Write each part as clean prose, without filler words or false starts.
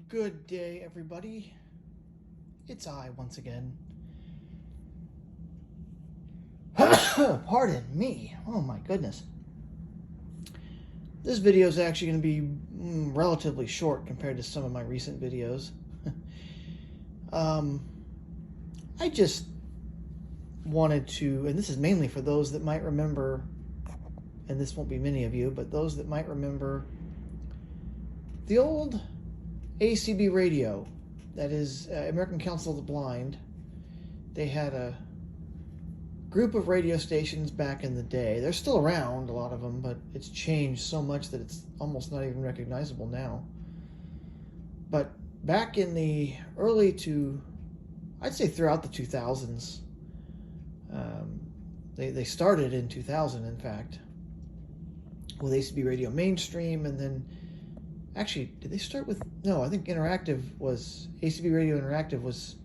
Good day, everybody. It's I once again. Pardon me. Oh my goodness. This video is actually going to be relatively short compared to some of my recent videos. I just wanted to, and this is mainly for those that might remember, and this won't be many of you, but those that might remember the old ACB radio, that is American Council of the Blind. They had a group of radio stations back in the day. They're still around, a lot of them, but it's changed so much that it's almost not even recognizable now. But back in the I'd say throughout the 2000s, they started in 2000, in fact, with ACB Radio Mainstream, and then actually, did they start with... No, I think ACB Radio Interactive was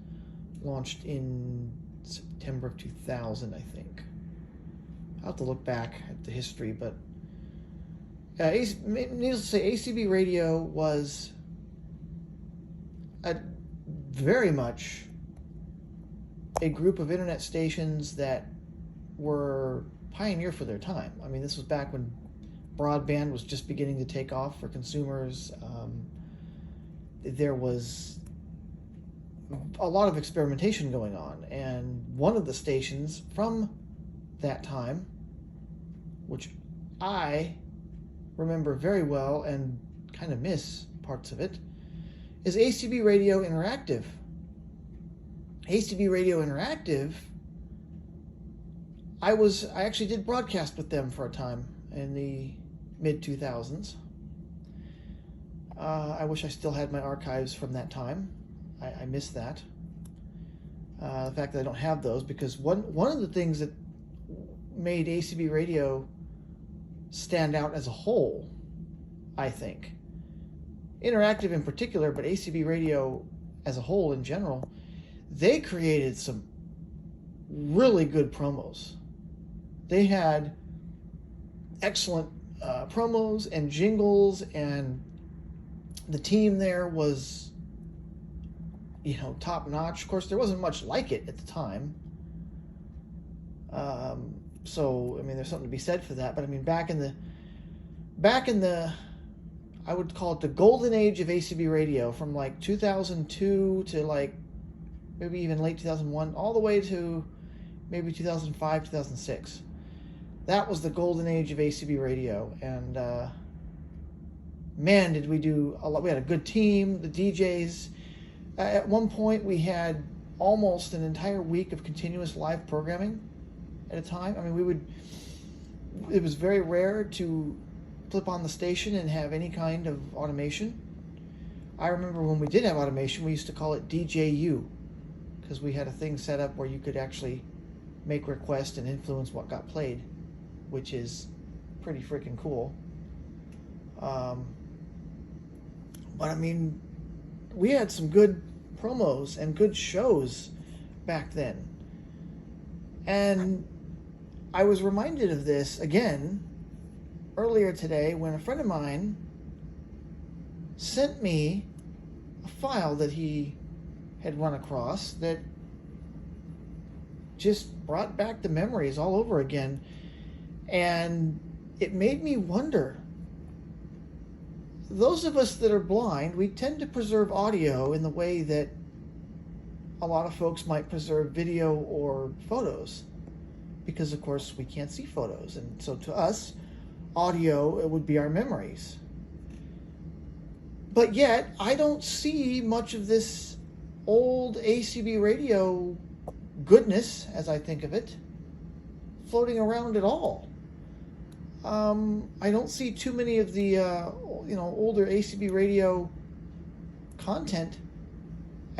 launched in September of 2000, I think. I'll have to look back at the history, but needless to say, ACB Radio was very much a group of internet stations that were pioneer for their time. I mean, this was back when broadband was just beginning to take off for consumers. There was a lot of experimentation going on, and one of the stations from that time, which I remember very well and kind of miss parts of it, is ACB Radio Interactive. ACB Radio Interactive, I actually did broadcast with them for a time in the mid-2000s. I wish I still had my archives from that time. I miss that. The fact that I don't have those, because one of the things that made ACB Radio stand out as a whole, I think, Interactive in particular, but ACB Radio as a whole in general, they created some really good promos. They had excellent promos and jingles, and the team there was, top notch. Of course, there wasn't much like it at the time. So, I mean, there's something to be said for that. But I mean, back in the, I would call it the golden age of ACB radio, from like 2002 to like maybe even late 2001, all the way to maybe 2005, 2006. That was the golden age of ACB radio, and man, did we do a lot. We had a good team, the DJs. At one point, we had almost an entire week of continuous live programming at a time. I mean, it was very rare to flip on the station and have any kind of automation. I remember when we did have automation, we used to call it DJU, because we had a thing set up where you could actually make requests and influence what got played, which is pretty freaking cool. But I mean, we had some good promos and good shows back then. And I was reminded of this again earlier today when a friend of mine sent me a file that he had run across that just brought back the memories all over again. And it made me wonder, those of us that are blind, we tend to preserve audio in the way that a lot of folks might preserve video or photos, because of course we can't see photos, and so to us, audio, it would be our memories. But yet, I don't see much of this old ACB radio goodness, as I think of it, floating around at all. I don't see too many of the older ACB radio content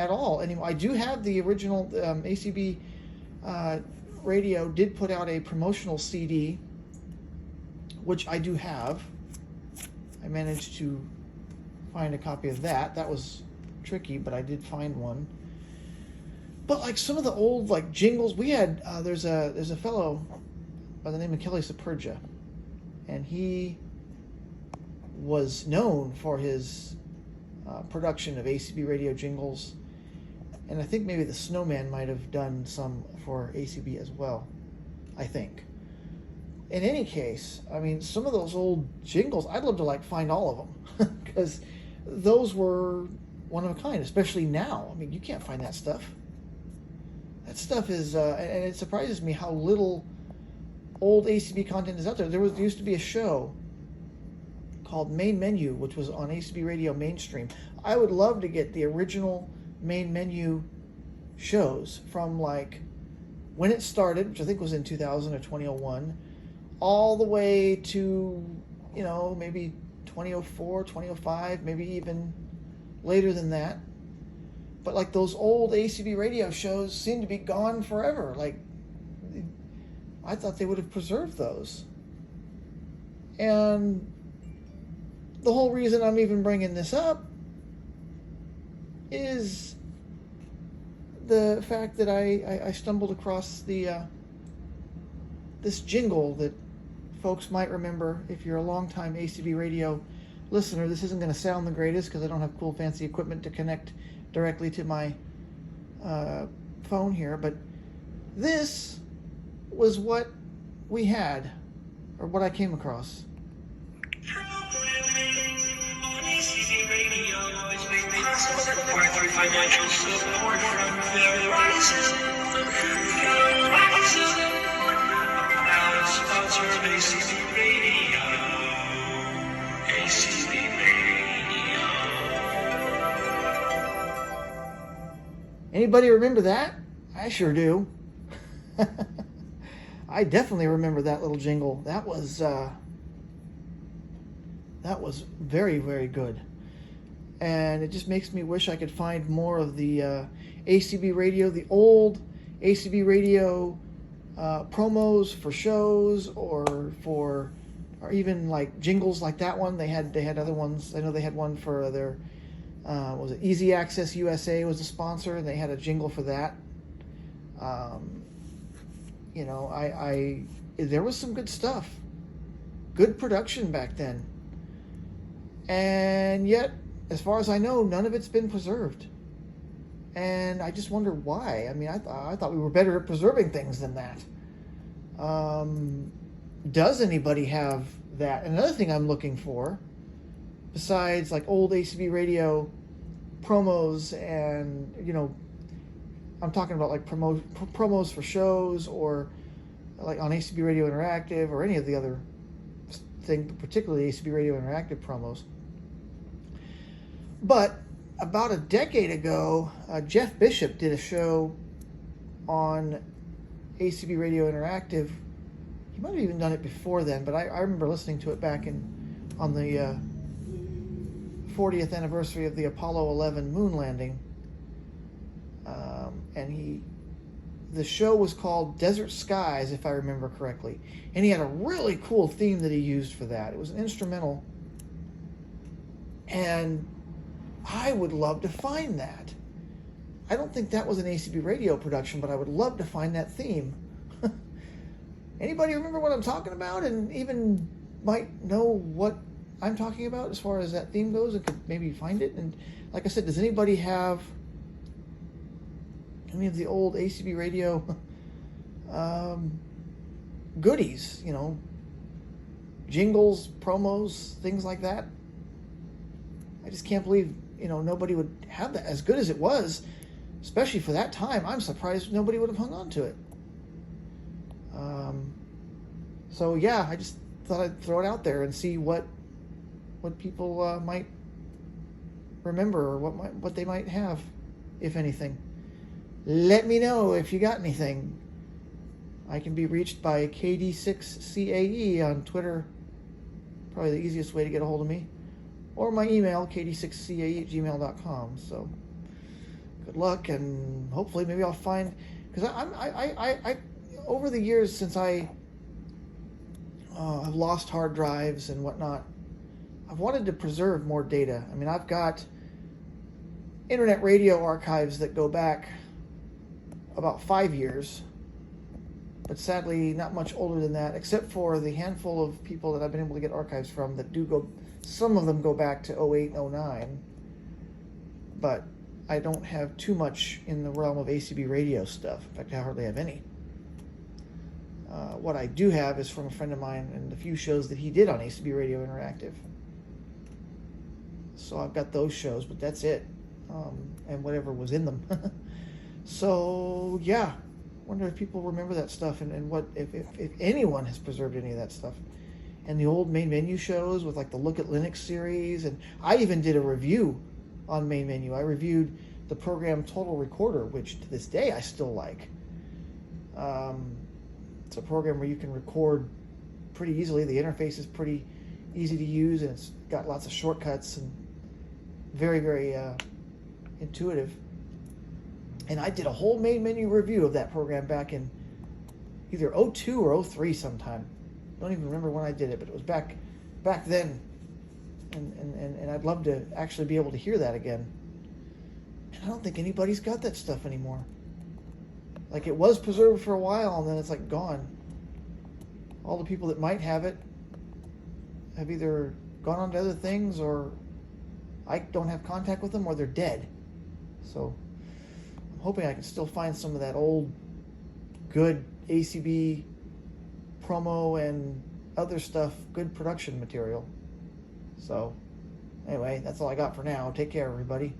at all anymore. I do have the original ACB radio did put out a promotional CD, which I do have. I managed to find a copy of that. That was tricky, but I did find one. But like some of the old like jingles, we had there's a fellow by the name of Kelly Saperja, and he was known for his production of ACB radio jingles. And I think maybe the Snowman might have done some for ACB as well, I think. In any case, I mean, some of those old jingles, I'd love to find all of them because those were one of a kind, especially now. I mean, you can't find that stuff. That stuff is, and it surprises me how little old ACB content is out there. There used to be a show called Main Menu, which was on ACB Radio Mainstream. I would love to get the original Main Menu shows from when it started, which I think was in 2000 or 2001, all the way to, maybe 2004, 2005, maybe even later than that. But those old ACB radio shows seem to be gone forever. I thought they would have preserved those. And the whole reason I'm even bringing this up is the fact that I stumbled across this jingle that folks might remember. If you're a longtime ACB radio listener, this isn't going to sound the greatest because I don't have cool fancy equipment to connect directly to my phone here, but this was what we had, or what I came across. Financial support from Verizon. Now sponsor of ACB Radio. ACB Radio. Anybody remember that? I sure do. I definitely remember that little jingle. That was very, very good. And it just makes me wish I could find more of the ACB radio, the old ACB radio promos for shows, or even jingles like that one. They had other ones. I know they had one for their was it Easy Access USA was a sponsor, and they had a jingle for that. There was some good stuff, good production back then, and yet, as far as I know, none of it's been preserved. And I just wonder why. I mean, I thought we were better at preserving things than that. Does anybody have that? Another thing I'm looking for, besides old ACB radio promos, and I'm talking about promos for shows, or on ACB Radio Interactive, or any of the other thing, particularly ACB Radio Interactive promos. But about a decade ago, Jeff Bishop did a show on ACB Radio Interactive. He might have even done it before then, but I remember listening to it back on the 40th anniversary of the Apollo 11 moon landing. And the show was called Desert Skies, if I remember correctly. And he had a really cool theme that he used for that. It was an instrumental. And I would love to find that. I don't think that was an ACB radio production, but I would love to find that theme. Anybody remember what I'm talking about, and even might know what I'm talking about as far as that theme goes, and could maybe find it? And like I said, does anybody have any of the old ACB radio goodies, jingles, promos, things like that? I just can't believe, nobody would have that. As good as it was, especially for that time, I'm surprised nobody would have hung on to it. So yeah, I just thought I'd throw it out there and see what people might remember, or what they might have, if anything. Let me know if you got anything. I can be reached by KD6CAE on Twitter, probably the easiest way to get a hold of me, or my email, kd6cae@gmail.com. So good luck, and hopefully maybe I'll find, because I over the years since I've lost hard drives and whatnot, I've wanted to preserve more data. I mean, I've got internet radio archives that go back about 5 years, but sadly not much older than that, except for the handful of people that I've been able to get archives from that do go, some of them go back to 08 and 09. but I don't have too much in the realm of ACB radio stuff. In fact, I hardly have any. What I do have is from a friend of mine and the few shows that he did on ACB Radio Interactive. So I've got those shows, but that's it. And whatever was in them. So, yeah. Wonder if people remember that stuff and what if anyone has preserved any of that stuff. And the old Main Menu shows with like the Look at Linux series. And I even did a review on Main Menu. I reviewed the program Total Recorder, which to this day I still like. It's a program where you can record pretty easily. The interface is pretty easy to use, and it's got lots of shortcuts and very, very intuitive. And I did a whole Main Menu review of that program back in either 02 or 03 sometime. Don't even remember when I did it, but it was back then. And I'd love to actually be able to hear that again. And I don't think anybody's got that stuff anymore. Like, it was preserved for a while, and then it's like gone. All the people that might have it have either gone on to other things, or I don't have contact with them, or they're dead. So I'm hoping I can still find some of that old good ACB promo and other stuff, good production material. So anyway, that's all I got for now. Take care, everybody.